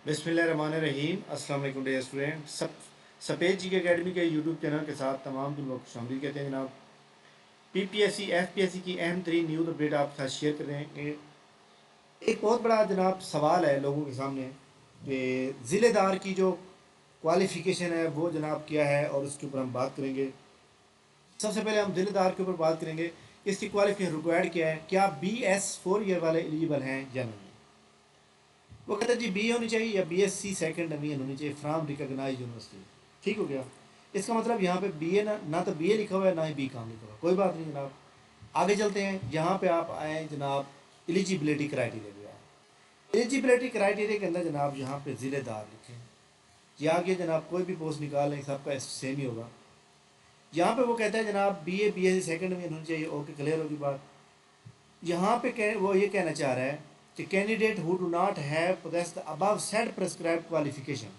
बिस्मिल्लाहिर्रहमानिर्रहीम। अस्सलाम वालेकुम डियर स्टूडेंट। सफ़ेद जी के अकेडमी के यूट्यूब चैनल के साथ तमाम तुम लोग शामिल कहते हैं जनाब। पीपीएससी एफपीएससी की अहम तरीन न्यूज़ अपडेट आपके साथ शेयर कर रहे हैं कि एक बहुत बड़ा जनाब सवाल है लोगों के सामने कि ज़िलेदार की जो क्वालिफ़िकेशन है वो जनाब क्या है, और उसके ऊपर हम बात करेंगे। सबसे पहले हम ज़िलेदार के ऊपर बात करेंगे कि इसकी क्वालिफ़िकेशन रिक्वायर्ड क्या है, क्या BS 4 ईयर वाले एलिजिबल हैं या नहीं। वो कहते हैं जी बी होनी चाहिए या BSc सेकंड डिवीजन होनी चाहिए फ्राम रिकॉग्नाइज्ड यूनिवर्सिटी। ठीक हो गया। इसका मतलब यहाँ पे BA ना तो BA लिखा हुआ है ना ही बी काम लिखा हुआ है। कोई बात नहीं जनाब, आगे चलते हैं। यहाँ पे आप आए जनाब एलिजिबिलिटी क्राइटेरिया पे आए। एलिजिबिलिटी क्राइटेरिया के अंदर जनाब यहाँ पे ज़िलेदार लिखें या आगे जनाब कोई भी पोस्ट निकाल लें, सबका सेम ही होगा। यहाँ पे वो कहता है जनाब BA BSc सेकंड डिवीजन होनी चाहिए। ओके, क्लियर होगी बात। यहाँ पे वो ये कहना चाह रहा है कि candidate who do not have possess the above said prescribed qualification,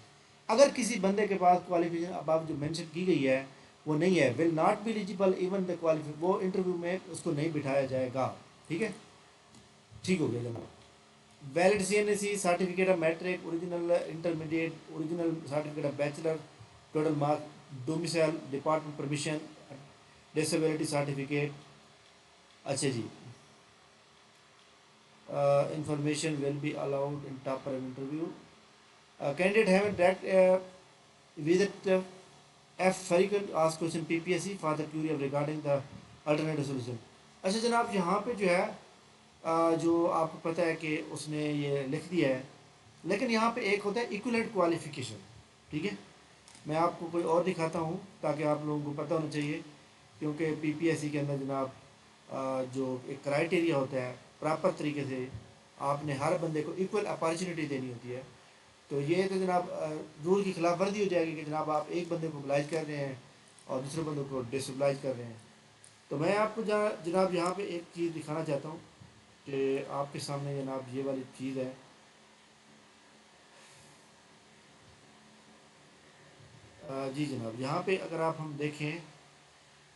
अगर किसी बंदे के पास क्वालिफिकेशन अबव जो मेंशन की गई है वो नहीं है, will not be eligible even the qualification, वो इंटरव्यू में उसको नहीं बिठाया जाएगा। ठीक है, ठीक हो गया जनाब। Valid CNSE certificate of matric, original intermediate, original certificate of bachelor, total mark, domicile, department permission, disability certificate. अच्छा जी, information will be allowed in top of interview. Candidate have a direct visit F Farikal ask question PPSC for the query of regarding the alternative solution. अच्छा जनाब, यहाँ पे जो है जो आपको पता है कि उसने ये लिख दिया है, लेकिन यहाँ पे एक होता है इक्विवेलेंट क्वालिफिकेशन। ठीक है, मैं आपको कोई और दिखाता हूँ ताकि आप लोगों को पता होना चाहिए, क्योंकि PPSC के अंदर जनाब जो एक क्राइटेरिया होता है प्रॉपर तरीके से आपने हर बंदे को इक्वल अपॉर्चुनिटी देनी होती है। तो ये तो जनाब रूल की खिलाफ वर्जी हो जाएगी कि जनाब आप एक बंदे को oblige कर रहे हैं और दूसरे बंदे को डिसोब्लाइज कर रहे हैं। तो मैं आपको जनाब यहाँ पे एक चीज़ दिखाना चाहता हूँ कि आपके सामने जनाब ये वाली चीज़ है। जी जनाब, यहाँ पे अगर आप हम देखें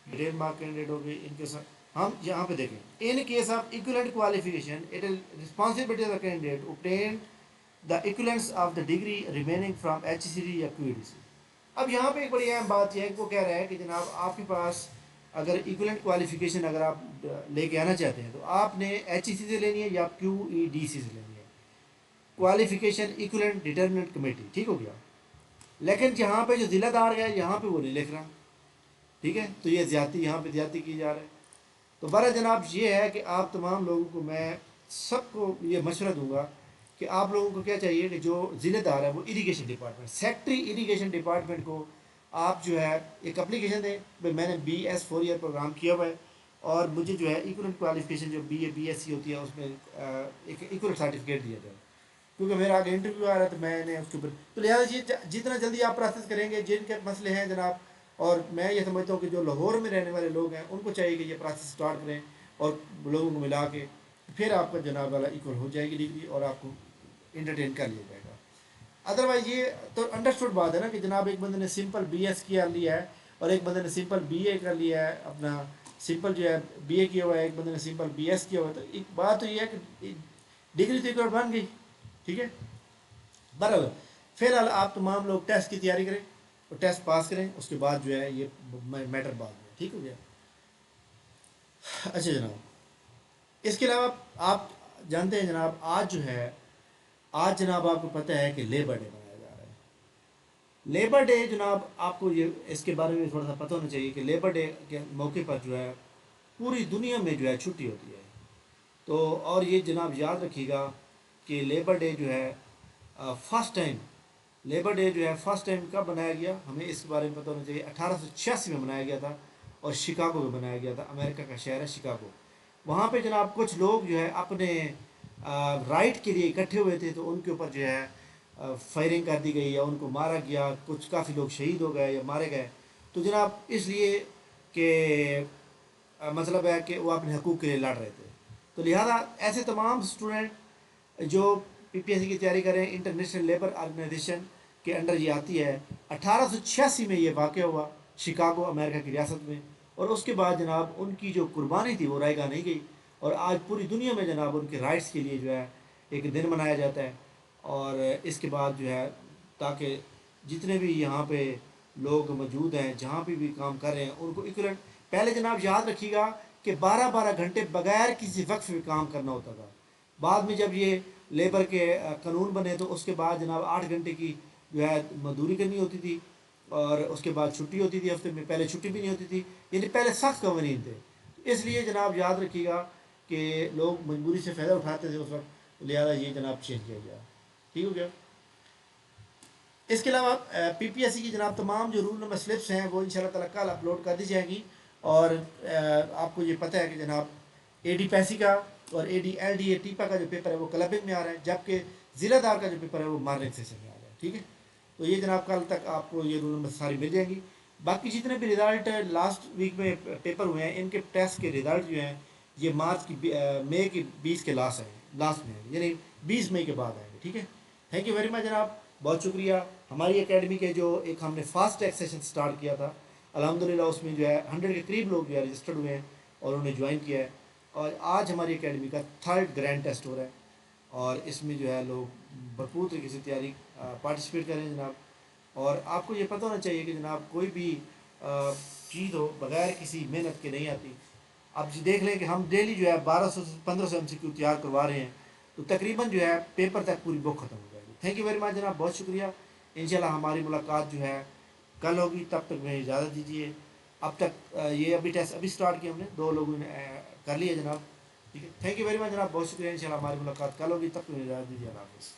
डिटेल मार्क कैंडिडेट हो गई, इनके साथ हम यहाँ पे देखें in case of equivalent qualification it is responsibility of the candidate obtain the equivalence of the degree remaining from HCD या QEDC। अब यहाँ पे एक बड़ी अहम बात यह है कि वो कह रहा है कि जनाब आपके पास अगर इक्विवेलेंट क्वालिफिकेशन अगर आप लेके आना चाहते हैं तो आपने HCC से लेनी है या QEDC से लेनी है, क्वालिफिकेशन इक्विवेलेंट डिटरमिनेंट कमेटी। ठीक हो गया। लेकिन जहाँ पे जो जिलादार है यहाँ पे वो नहीं लिख रहा। ठीक है, तो ये ज़्यादती, यहाँ पे ज़्यादती की जा रहा है। तो बहरहाल जनाब ये है कि आप तमाम लोगों को मैं सबको ये मशवरा दूंगा कि आप लोगों को क्या चाहिए कि जो ज़िलेदार है वो irrigation department, secretary irrigation department को आप जो है एक एप्लीकेशन दें भाई मैंने BS 4 ईयर प्रोग्राम किया हुआ है और मुझे जो है इक्वल क्वालिफिकेशन जो BA BSc होती है उसमें एक इक्वल सर्टिफिकेट दिया जाए, क्योंकि मेरा आगे इंटरव्यू आ रहा है तो मैंने उसके ऊपर तो लिहाजा ये जितना जल्दी आप प्रोसेस करेंगे, जिनके मसले हैं जनाब, और मैं ये समझता हूँ कि जो लाहौर में रहने वाले लोग हैं उनको चाहिए कि ये प्रोसेस स्टार्ट करें और लोगों को मिला के फिर आपका जनाब वाला इक्वल हो जाएगी डिग्री और आपको इंटरटेन कर लिया जाएगा। अदरवाइज ये तो अंडरस्टूड बात है ना कि जनाब एक बंदे ने सिंपल BS किया लिया है और एक बंदे ने सिंपल BA कर लिया है, अपना सिंपल जो है BA किया हुआ है, एक बंदे ने सिंपल BS किया हुआ है। तो एक बात तो ये है कि डिग्री तो इक्वल बन गई। ठीक है, बराबर। फिलहाल आप तमाम लोग टेस्ट की तैयारी करें और टेस्ट पास करें, उसके बाद जो है ये मैटर बाद में। ठीक हो गया। अच्छा जनाब, इसके अलावा आप जानते हैं जनाब आज जो है आज जनाब आपको पता है कि लेबर डे मनाया जा रहा है। लेबर डे जनाब आपको ये इसके बारे में थोड़ा सा पता होना चाहिए कि लेबर डे के मौके पर जो है पूरी दुनिया में जो है छुट्टी होती है। तो और ये जनाब याद रखिएगा कि लेबर डे जो है फर्स्ट टाइम लेबर डे जो है फर्स्ट टाइम कब बनाया गया, हमें इसके बारे में पता होना चाहिए। 1886 में बनाया गया था और शिकागो में बनाया गया था। अमेरिका का शहर है शिकागो। वहाँ पे जनाब कुछ लोग जो है अपने राइट के लिए इकट्ठे हुए थे, तो उनके ऊपर जो है फायरिंग कर दी गई या उनको मारा गया, कुछ काफ़ी लोग शहीद हो गए या मारे गए। तो जनाब इसलिए कि मतलब है कि वो अपने हकूक़ के लिए लड़ रहे थे। तो लिहाजा ऐसे तमाम स्टूडेंट जो PPSC की तैयारी करें, इंटरनेशनल लेबर ऑर्गेनाइजेशन के अंडर ये आती है। 1886 में ये वाक़या हुआ शिकागो अमेरिका की रियासत में, और उसके बाद जनाब उनकी जो कुर्बानी थी वो रायगा नहीं गई और आज पूरी दुनिया में जनाब उनके राइट्स के लिए जो है एक दिन मनाया जाता है। اور اس کے بعد جو ہے تاکہ جتنے بھی یہاں پہ لوگ موجود ہیں جہاں پہ بھی کام کر رہے ہیں ان کو ایکولنٹ، پہلے جناب یاد رکھیے گا کہ 12 گھنٹے بغیر کسی وقف میں کام کرنا ہوتا تھا. بعد میں جب یہ لیبر کے قانون بنے تو اس کے بعد جناب 8 گھنٹے کی جو ہے مزدوری کرنی ہوتی تھی اور اس کے بعد چھٹی ہوتی تھی ہفتے میں. پہلے چھٹی بھی نہیں ہوتی تھی، یعنی پہلے سخت قوانین تھے. اس لیے جناب یاد رکھیے گا کہ لوگ مجبوری سے فائدہ اٹھاتے تھے اس وقت، لہٰذا یہ جناب چینج کیا گیا. ٹھیک ہو گیا. اس کے علاوہ پی پی ایس سی کی جناب تمام جو رول نمبر سلپس ہیں وہ ان شاء اللہ تعالیٰ کل اپلوڈ کر دی جائیں گی. اور آپ کو یہ پتہ ہے کہ جناب اے ڈی پیسی کا اور اے ڈی ایل ڈی اے ٹیپا کا جو پیپر ہے وہ کلبنگ میں آ رہا ہے، جبکہ ضلع دار کا جو پیپر ہے وہ مارننگ سیشن میں آ رہا ہے. ٹھیک ہے. تو یہ جناب کل تک آپ کو یہ رول نمبر ساری مل جائیں گی. باقی جتنے بھی رزلٹ لاسٹ ویک میں پیپر ہوئے ہیں ان کے ٹیسٹ کے رزلٹ جو ہیں یہ مارچ کی مئی کی 20 کے لاسٹ میں ہیں، یعنی 20 مئی کے بعد آئیں گے. ٹھیک ہے. تھینک یو ویری مچ جناب، بہت شکریہ. ہماری اکیڈمی کے جو ایک ہم نے فاسٹ ٹریک سیشن سٹارٹ کیا تھا الحمدللہ اس میں جو ہے 100 کے قریب لوگ جو ہے رجسٹرڈ ہوئے ہیں اور انہوں نے جوائن کیا ہے. اور آج ہماری اکیڈمی کا 3rd گرینڈ ٹیسٹ ہو رہا ہے اور اس میں جو ہے لوگ بھرپور طریقے سے تیاری پارٹیسپیٹ کریں جناب. اور آپ کو یہ پتہ ہونا چاہیے کہ جناب کوئی بھی چیز ہو بغیر کسی محنت کے نہیں آتی. آپ دیکھ لیں کہ ہم ڈیلی جو ہے 1200 سے 1500 MCQ تیار کروا رہے ہیں تو تقریباً جو ہے پیپر تک پوری بک ختم ہو جائے گی. تھینک یو ویری مچ جناب، بہت شکریہ. انشاءاللہ ہماری ملاقات جو ہے کل ہوگی، تب تک میں اجازت دیجیے. اب تک یہ ابھی ٹیسٹ ابھی سٹارٹ کیا ہم نے، 2 لوگوں نے کر لیا جناب. ٹھیک ہے. تھینک یو ویری مچ جناب، بہت شکریہ. انشاءاللہ ہماری ملاقات کل ہوگی، تب تک میں اجازت دیجیے. اللہ حافظ.